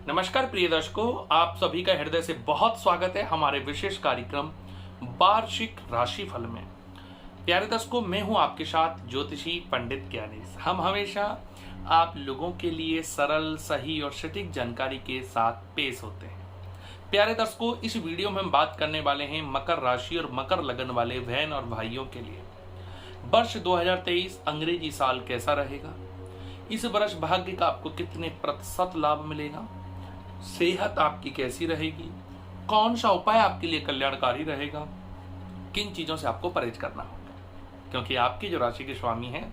नमस्कार प्रिय दर्शकों, आप सभी का हृदय से बहुत स्वागत है हमारे विशेष कार्यक्रम वार्षिक राशिफल में। प्यारे दर्शकों, मैं हूं आपके साथ ज्योतिषी पंडित ज्ञानेश। हम हमेशा आप लोगों के लिए सरल, सही और सटीक जानकारी के साथ पेश होते हैं। प्यारे दर्शकों, इस वीडियो में हम बात करने वाले हैं मकर राशि और मकर लगन वाले बहन और भाइयों के लिए वर्ष 2023 अंग्रेजी साल कैसा रहेगा। इस वर्ष भाग्य का आपको कितने प्रतिशत लाभ मिलेगा, सेहत आपकी कैसी रहेगी, कौन सा उपाय आपके लिए कल्याणकारी रहेगा, किन चीजों से आपको परहेज करना होगा, क्योंकि आपकी जो राशि के स्वामी हैं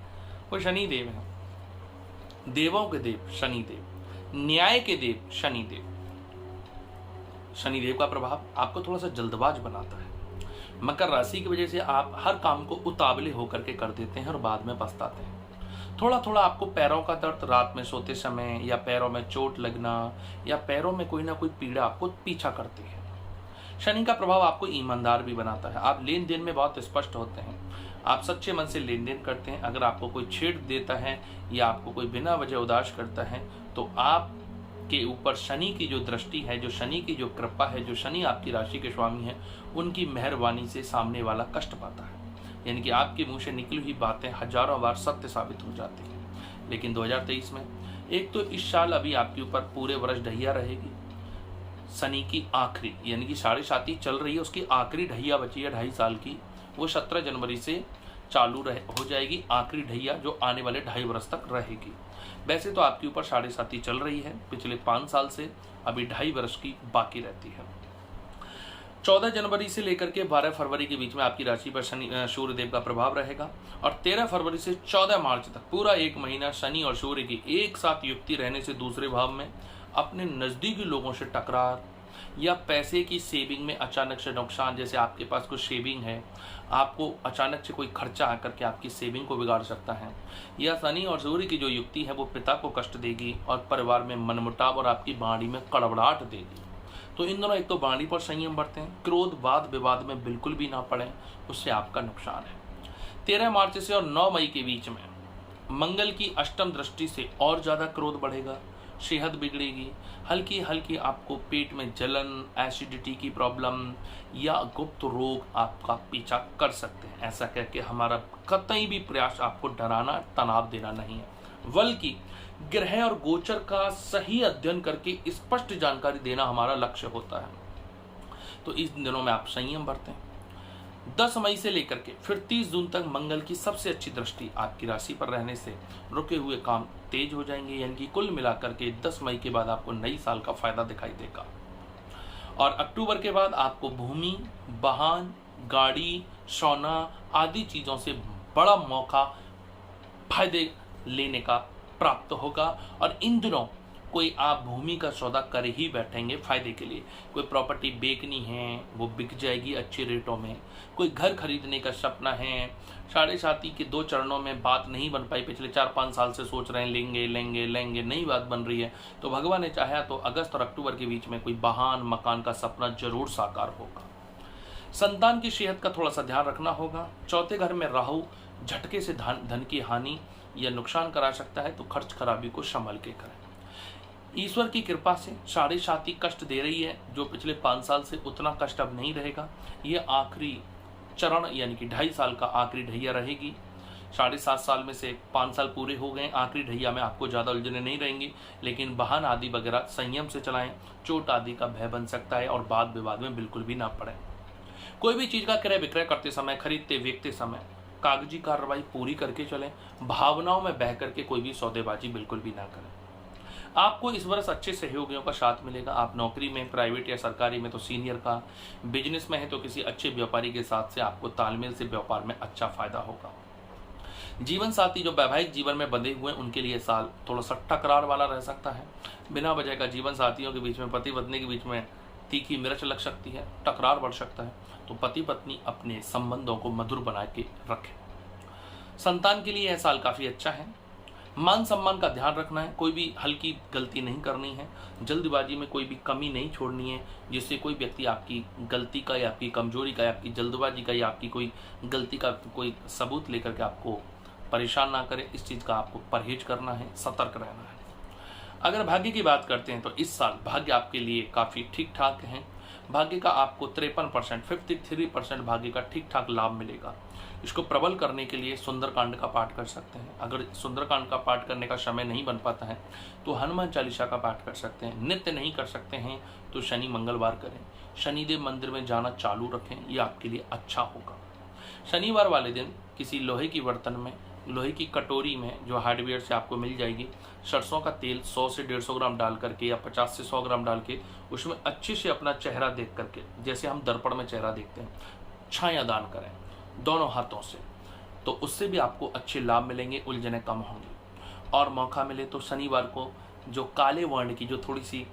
वो शनि देव हैं। देवों के देव शनि देव, न्याय के देव शनि देव। शनि देव का प्रभाव आपको थोड़ा सा जल्दबाज बनाता है। मकर राशि की वजह से आप हर काम को उतावले होकर के कर देते हैं और बाद में पछताते हैं। थोड़ा थोड़ा आपको पैरों का दर्द, रात में सोते समय, या पैरों में चोट लगना, या पैरों में कोई ना कोई पीड़ा आपको पीछा करती है। शनि का प्रभाव आपको ईमानदार भी बनाता है। आप लेन देन में बहुत स्पष्ट होते हैं। आप सच्चे मन से लेन देन करते हैं। अगर आपको कोई छेड़ देता है या आपको कोई बिना वजह उदास करता है तो आप के ऊपर शनि की जो दृष्टि है, जो शनि की जो कृपा है, जो शनि आपकी राशि के स्वामी है, उनकी मेहरबानी से सामने वाला कष्ट पाता है। यानी कि आपके मुंह से निकली हुई बातें हजारों बार सत्य साबित हो जाती हैं। लेकिन 2023 में एक तो इस साल अभी आपके ऊपर पूरे वर्ष ढैया रहेगी। शनि की आखिरी यानी कि 7.5 चल रही है, उसकी आखिरी ढैया बची है 2.5 साल की। वो 17 जनवरी से चालू हो जाएगी, आखिरी ढैया जो आने वाले 2.5 वर्ष तक रहेगी। वैसे तो आपके ऊपर 7.5 चल रही है पिछले 5 साल से, अभी 2.5 वर्ष की बाकी रहती है। 14 जनवरी से लेकर के 12 फरवरी के बीच में आपकी राशि पर शनि सूर्य देव का प्रभाव रहेगा और 13 फरवरी से 14 मार्च तक पूरा एक महीना शनि और सूर्य की एक साथ युक्ति रहने से दूसरे भाव में अपने नजदीकी लोगों से टकरार या पैसे की सेविंग में अचानक से नुकसान। जैसे आपके पास कुछ सेविंग है, आपको अचानक से कोई खर्चा आकर के आपकी सेविंग को बिगाड़ सकता है, या शनि और सूर्य की जो युक्ति है वो पिता को कष्ट देगी और परिवार में मनमुटाव और आपकी वाणी में कड़वड़ाहट देगी। तो इन दोनों, एक तो वाणी पर संयम बरतें, क्रोध वाद विवाद में बिल्कुल भी ना पड़े, उससे आपका नुकसान है। 13 मार्च से और 9 मई के बीच में मंगल की अष्टम दृष्टि से और ज्यादा क्रोध बढ़ेगा, सेहत बिगड़ेगी, हल्की हल्की आपको पेट में जलन, एसिडिटी की प्रॉब्लम या गुप्त रोग आपका पीछा कर सकते हैं। ऐसा करके हमारा कतई भी प्रयास आपको डराना, तनाव देना नहीं है, बल्कि ग्रह और गोचर का सही अध्ययन करके स्पष्ट जानकारी देना हमारा लक्ष्य होता है। तो इस दिनों में आप संयम बरतें। 10 मई से लेकर के फिर 30 जून तक मंगल की सबसे अच्छी दृष्टि आपकी राशि पर रहने से रुके हुए काम तेज हो जाएंगे। यानी कि कुल मिलाकर के 10 मई के बाद आपको नई साल का फायदा दिखाई देगा और अक्टूबर के बाद आपको भूमि, वाहन, गाड़ी, सोना आदि चीजों से बड़ा मौका, फायदे लेने का प्राप्त होगा। और इन दिनों कोई आप भूमि का सौदा कर ही बैठेंगे फायदे के लिए। कोई प्रॉपर्टी बेचनी है वो बिक जाएगी अच्छे रेटों में। कोई घर खरीदने का सपना है, 7.5 के 2 चरणों में बात नहीं बन पाई, पिछले 4-5 साल से सोच रहे हैं लेंगे लेंगे लेंगे, नई बात बन रही है, तो भगवान ने चाहा तो अगस्त और अक्टूबर के बीच में कोई वाहन मकान का सपना जरूर साकार होगा। संतान की सेहत का थोड़ा सा ध्यान रखना होगा। चौथे घर में राहु झटके से धन की हानि या नुकसान करा सकता है, तो खर्च खराबी को संभल के करें। ईश्वर की कृपा से 7.5 कष्ट दे रही है, जो पिछले 5 साल से उतना कष्ट अब नहीं रहेगा। ये आखिरी चरण यानी कि 2.5 साल का आखिरी ढैया रहेगी। 7.5 साल में से 5 साल पूरे हो गए, आखिरी ढैया में आपको ज़्यादा उलझने नहीं रहेंगी। लेकिन वाहन आदि वगैरह संयम से चलाएं, चोट आदि का भय बन सकता है और वाद विवाद में बिल्कुल भी ना पड़े। कोई भी चीज़ का क्रय विक्रय करते समय, खरीदते बेचते समय कागजी कार्रवाई पूरी करके चलें। भावनाओं में बह करके कोई भी सौदेबाजी बिल्कुल भी ना करें। आपको इस वर्ष अच्छे सहयोगियों का साथ मिलेगा। आप नौकरी में, प्राइवेट या सरकारी में तो सीनियर का, बिजनेस में है तो किसी अच्छे व्यापारी के साथ से आपको तालमेल से व्यापार में अच्छा फायदा होगा। जीवन साथी जो वैवाहिक जीवन में बंधे हुए हैं उनके लिए साल थोड़ा सा टकरार वाला रह सकता है। बिना वजह का जीवन साथियों के बीच में, पति पत्नी के बीच में तीखी मिर्च लग सकती है, टकरार बढ़ सकता है। तो पति पत्नी अपने संबंधों को मधुर बना के रखें। संतान के लिए यह साल काफी अच्छा है। मान सम्मान का ध्यान रखना है, कोई भी हल्की गलती नहीं करनी है, जल्दबाजी में कोई भी कमी नहीं छोड़नी है, जिससे कोई व्यक्ति आपकी गलती का या आपकी कमजोरी का या आपकी जल्दबाजी का या आपकी कोई गलती का कोई सबूत लेकर के आपको परेशान ना करे। इस चीज़ का आपको परहेज करना है, सतर्क रहना है। अगर भाग्य की बात करते हैं तो इस साल भाग्य आपके लिए काफ़ी ठीक ठाक है। भाग्य का आपको 53%, 53% भाग्य का ठीक ठाक लाभ मिलेगा। इसको प्रबल करने के लिए सुंदरकांड का पाठ कर सकते हैं। अगर सुंदरकांड का पाठ करने का समय नहीं बन पाता है तो हनुमान चालीसा का पाठ कर सकते हैं। नित्य नहीं कर सकते हैं तो शनि मंगलवार करें। शनिदेव मंदिर में जाना चालू रखें, ये आपके लिए अच्छा होगा। शनिवार वाले दिन किसी लोहे की बर्तन में, लोहे की कटोरी में जो हार्डवेयर से आपको मिल जाएगी, सरसों का तेल 100 से 150 ग्राम डाल करके या 50 से 100 ग्राम डाल के उसमें अच्छे से अपना चेहरा देख करके, जैसे हम दर्पण में चेहरा देखते हैं, छाया दान करें दोनों हाथों से, तो उससे भी आपको अच्छे लाभ मिलेंगे, उलझने कम होंगी। और मौका मिले तो शनिवार को जो काले वर्ण की, जो थोड़ी सी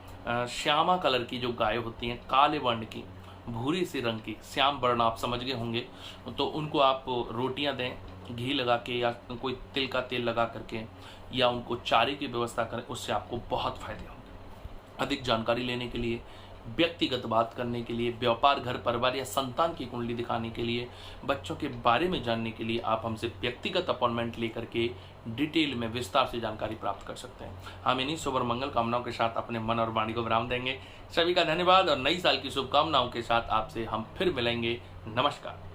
श्यामा कलर की जो गाय होती हैं, काले वर्ण की, भूरी सी रंग की, श्याम वर्ण आप समझ गए होंगे, तो उनको आप रोटियां दें घी लगा के या कोई तिल का तेल लगा करके, या उनको चारे की व्यवस्था करें, उससे आपको बहुत फायदे होंगे। अधिक जानकारी लेने के लिए, व्यक्तिगत बात करने के लिए, व्यापार, घर परिवार या संतान की कुंडली दिखाने के लिए, बच्चों के बारे में जानने के लिए आप हमसे व्यक्तिगत अपॉइंटमेंट लेकर के डिटेल में विस्तार से जानकारी प्राप्त कर सकते हैं। हम इन्हीं शुभ और मंगल कामनाओं के साथ अपने मन और वाणी को विराम देंगे। सभी का धन्यवाद और नई साल की शुभकामनाओं के साथ आपसे हम फिर मिलेंगे। नमस्कार।